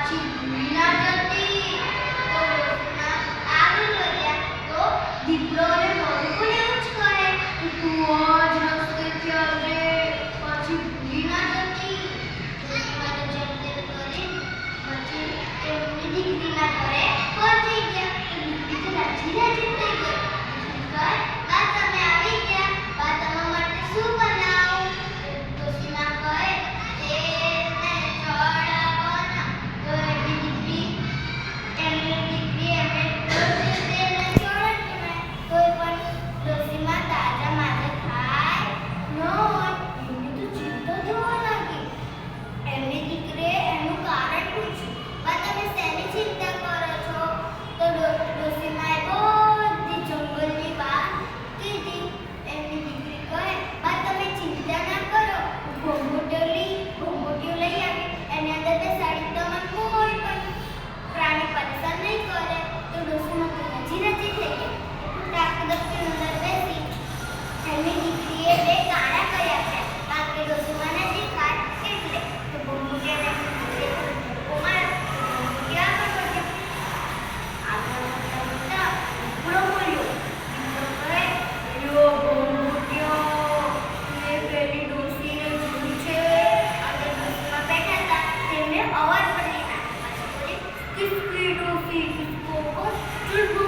પાછી ભૂલી ના જતી. તો ડોશીમાં આગળ વધ્યા તો દીપડો અને મોરું પણ એવું જ કહે કે તું આ જ રસ્તેથી આવજે, પાછી ભૂલી ના જતી. ડોશીમાને જેમ તેમ કરી પછી એમની દીકરીના ઘરે પહોંચી ગયા. તો દીકરી તો રાજી રાજી થઈ ગઈ. દીકરી કહે, બા તમે આવી ગયા, બા તમારા માટે શું બનાવું? ડોશીમા કહે, તેલ ને ચોળા બના. તો એમની દીકરી એમને રોજ તેલ ને ચોળા જ બનાવે. તોય પણ ડોશીમા તાજા માજા ખાય ન હોય એમની તો ચિંતા થવા લાગી. એમની દીકરીએ એનું કારણ પૂછ્યું, બા તમે શેની ચિંતા કરો છો? તો ડોશીમાએ બધી જંગલની વાત કીધી. એમની દીકરી કહે, બા તમે ચિંતા ના કરો, હું ઘોંઘટીઓ લઈ આવી, એની અંદર બેસાડી તમને કોઈ પણ પ્રાણી પરેશાન નહીં કરે. તો ડોશીમા તો રાજી રાજી થઈ ગયા. ટાકદકની અંદર બેસી એમની દીકરીએ બે ગાડા કરી આપ્યા, કારણ કે ડોશીમાને દેખાય એટલે. તો ઘોંઘટીયાને ધક્કો માર્યો. ઘોંઘટીયો આગળ વધ્યો. આગળ વધતા વધતા દીપડો બોલ્યો. દીપડો કહે, યો ઘોંઘટીયો, મેં પેલી ડોશીને જોઈ છે. આગળ ડોશીમાં બેઠા હતા તેમને અવાજ પણ નહીં આવ્યો. પછી બોલી, કિસકી ડોશી કિસકો કો ચુલબુલ